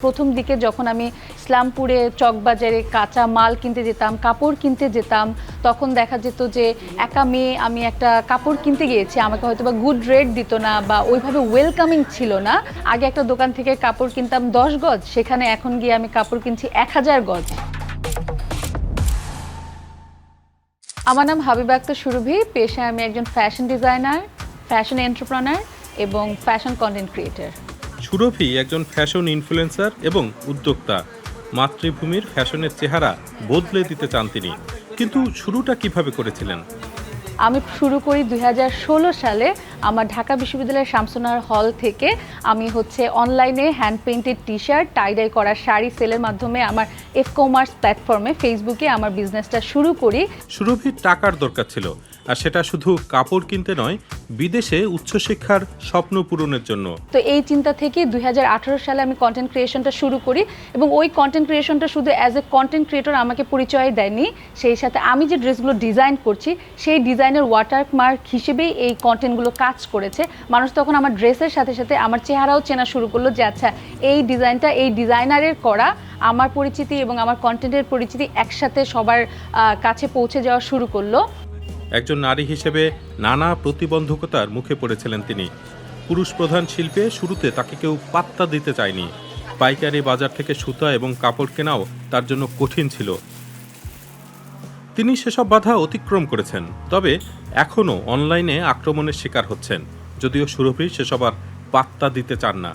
প্রথম দিকে যখন আমি ইসলামপুরে চকবাজারে কাঁচা মাল কিনতে যেতাম, কাপড় কিনতে যেতাম, তখন দেখা যেত যে একা মেয়ে আমি একটা কাপড় কিনতে গিয়েছি, আমাকে হয়তো বা গুড রেট দিত না বা ওইভাবে ওয়েলকামিং ছিল না। আগে একটা দোকান থেকে কাপড় কিনতাম 10 গজ, সেখানে এখন গিয়ে আমি কাপড় কিনছি 1000 গজ। আমার নাম হাবিবা আক্তার সুরভি, পেশায় আমি একজন ফ্যাশন ডিজাইনার, ফ্যাশন এন্টারপ্রেনার এবং ফ্যাশন কন্টেন্ট ক্রিয়েটর। সুরভি একজন ফ্যাশন ইনফ্লুয়েন্সার এবং উদ্যোক্তা। মাতৃভূমির ফ্যাশনের চেহারা বদলে দিতে চান তিনি, কিন্তু শুরুটা কিভাবে করেছিলেন? আমি শুরু করি 2016 সালে। আমার ঢাকা বিশ্ববিদ্যালয়ের শামসুনার হল থেকে আমি অনলাইনে hand painted T shirt, tie-dye করা শাড়ি সেলের মাধ্যমে আমার কমার্স প্ল্যাটফর্মে ফেসবুকে আমার বিজনেসটা শুরু করি। সুরভির টাকার দরকার ছিল, আর সেটা শুধু কাপড় কিনতে নয়, বিদেশে উচ্চশিক্ষার স্বপ্ন পূরণের জন্য। তো এই চিন্তা থেকে 2018 সালে আমি কন্টেন্ট ক্রিয়েশনটা শুরু করি, এবং ওই কন্টেন্ট ক্রিয়েশনটা শুধু অ্যাজ এ কন্টেন্ট ক্রিয়েটর আমাকে পরিচয় দেয়নি, সেই সাথে আমি যে ড্রেসগুলো ডিজাইন করছি সেই ডিজাইনের ওয়াটারমার্ক হিসেবেই এই কন্টেন্টগুলো কাজ করেছে। মানুষ তখন আমার ড্রেসের সাথে সাথে আমার চেহারাও চেনা শুরু করলো যে আচ্ছা, এই ডিজাইনটা এই ডিজাইনারের করা। আমার পরিচিতি এবং আমার কন্টেন্টের পরিচিতি একসাথে সবার কাছে পৌঁছে যাওয়া শুরু করলো। একজন নারী হিসেবে নানা প্রতিবন্ধকতার মুখে পড়েছিলেন তিনি। পুরুষ প্রধান শিল্পে শুরুতে তাকে কেউ পাত্তা দিতে চায়নি। পাইকারি বাজার থেকে সুতা এবং কাপড় কেনাও তার জন্য কঠিন ছিল। তিনি সেসব বাধা অতিক্রম করেছেন, তবে এখনও অনলাইনে আক্রমণের শিকার হচ্ছেন, যদিও সুরভি সেসব আর পাত্তা দিতে চান না।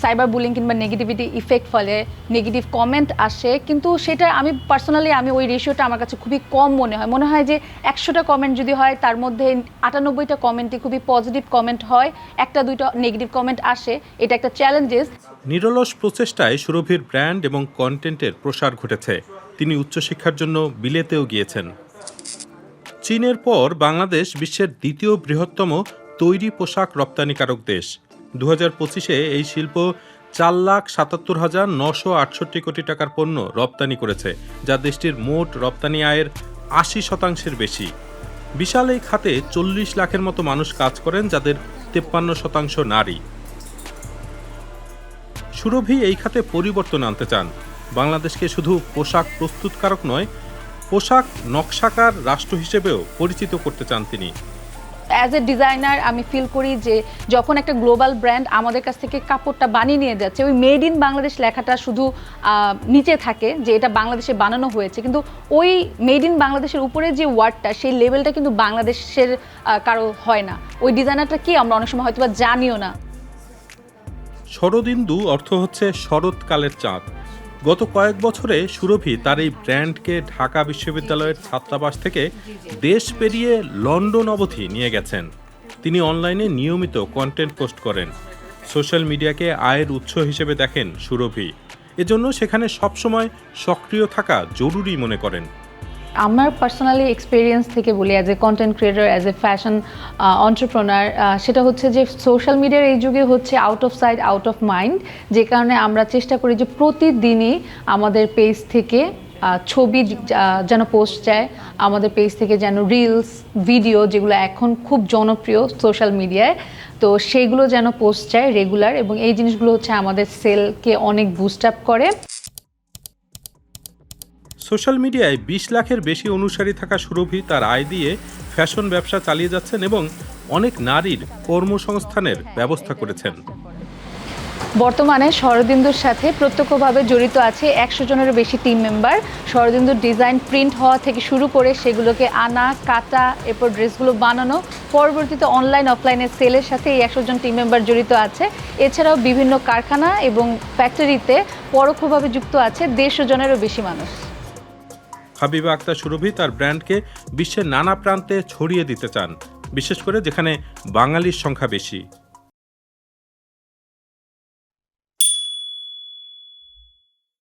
সাইবার বুলিং কিংবা নেগেটিভিটি ইফেক্ট ফলে নেগেটিভ কমেন্ট আসে, কিন্তু সেটা আমি পার্সোনালি ওই রেশিওটা আমার কাছে খুবই কম মনে হয় যে 100টা কমেন্ট যদি হয় তার মধ্যে 98টা কমেন্টই খুবই পজিটিভ কমেন্ট হয়, 1-2টা নেগেটিভ কমেন্ট আসে। এটা একটা চ্যালেঞ্জেস। নিরলস প্রচেষ্টায় সুরভির ব্র্যান্ড এবং কন্টেন্টের প্রসার ঘটেছে। তিনি উচ্চশিক্ষার জন্য বিলেতেও গিয়েছেন। চীনের পর বাংলাদেশ বিশ্বের দ্বিতীয় বৃহত্তম তৈরি পোশাক রপ্তানিকারক দেশ। 2025-এ এই শিল্প 4,77,968 কোটি টাকার পণ্য রপ্তানি করেছে, যা দেশটির মোট রপ্তানি আয়ের 80% বেশি। বিশাল এই খাতে 40 লাখের মতো মানুষ কাজ করেন, যাদের 53% নারী। সুরভি এই খাতে পরিবর্তন আনতে চান। বাংলাদেশকে শুধু পোশাক প্রস্তুতকারক নয়, পোশাক নকশাকার রাষ্ট্র হিসেবেও পরিচিত করতে চান তিনি। অ্যাজ এ ডিজাইনার আমি ফিল করি যে যখন একটা গ্লোবাল ব্র্যান্ড আমাদের কাছ থেকে কাপড়টা বানিয়ে নিয়ে যাচ্ছে, ওই মেড ইন বাংলাদেশ লেখাটা শুধু নিচে থাকে যে এটা বাংলাদেশে বানানো হয়েছে, কিন্তু ওই মেড ইন বাংলাদেশের উপরে যে ওয়ার্ডটা, সেই লেভেলটা কিন্তু বাংলাদেশের কারো হয় না। ওই ডিজাইনারটা কি আমরা অনেক সময় হয়তো বা জানিও না। শরদিন্দু অর্থ হচ্ছে শরৎকালের চাঁদ। গত কয়েক বছরে সুরভি তার এই ব্র্যান্ডকে ঢাকা বিশ্ববিদ্যালয়ের ছাত্রাবাস থেকে দেশ পেরিয়ে লন্ডন অবধি নিয়ে গেছেন। তিনি অনলাইনে নিয়মিত কন্টেন্ট পোস্ট করেন। সোশ্যাল মিডিয়াকে আয়ের উৎস হিসেবে দেখেন সুরভি, এজন্য সেখানে সবসময় সক্রিয় থাকা জরুরি মনে করেন। আমার পার্সোনালি এক্সপিরিয়েন্স থেকে বলি, as a content creator, as a fashion entrepreneur, সেটা হচ্ছে যে সোশ্যাল মিডিয়ার এই যুগে out of sight out of mind, যে কারণে আমরা চেষ্টা করি যে প্রতিদিনই আমাদের পেজ থেকে ছবি যেন পোস্ট যায়, আমাদের পেজ থেকে যেন রিলস, ভিডিও, যেগুলো এখন খুব জনপ্রিয় সোশ্যাল মিডিয়ায়, তো সেগুলো যেন পোস্ট যায় রেগুলার, এবং এই জিনিসগুলো আমাদের সেলকে অনেক বুস্ট আপ করে। সোশ্যাল মিডিয়ায় 20 লাখের বেশি অনুসারী থাকা সুরভি তার আয় দিয়ে ফ্যাশন ব্যবসা চালিয়ে যাচ্ছেন এবং অনেক নারীর কর্মসংস্থানের ব্যবস্থা করেছেন। বর্তমানে শরদিন্দুর সাথে প্রত্যক্ষভাবে জড়িত আছে 100 জনেরও বেশি টিম মেম্বার। শরদিন্দুর ডিজাইন প্রিন্ট হওয়া থেকে শুরু করে সেগুলোকে আনা, কাটা, এরপর ড্রেসগুলো বানানো, পরবর্তীতে অনলাইন অফলাইনে সেলের সাথে এই 100 জন টিম মেম্বার জড়িত আছে। এছাড়াও বিভিন্ন কারখানা এবং ফ্যাক্টরিতে পরোক্ষভাবে যুক্ত আছে 150 জনেরও বেশি মানুষ। হাবিবা আক্তার সুরভি তার ব্র্যান্ডকে বিশ্বের নানা প্রান্তে ছড়িয়ে দিতে চান, বিশেষ করে যেখানে বাঙালির সংখ্যা বেশি।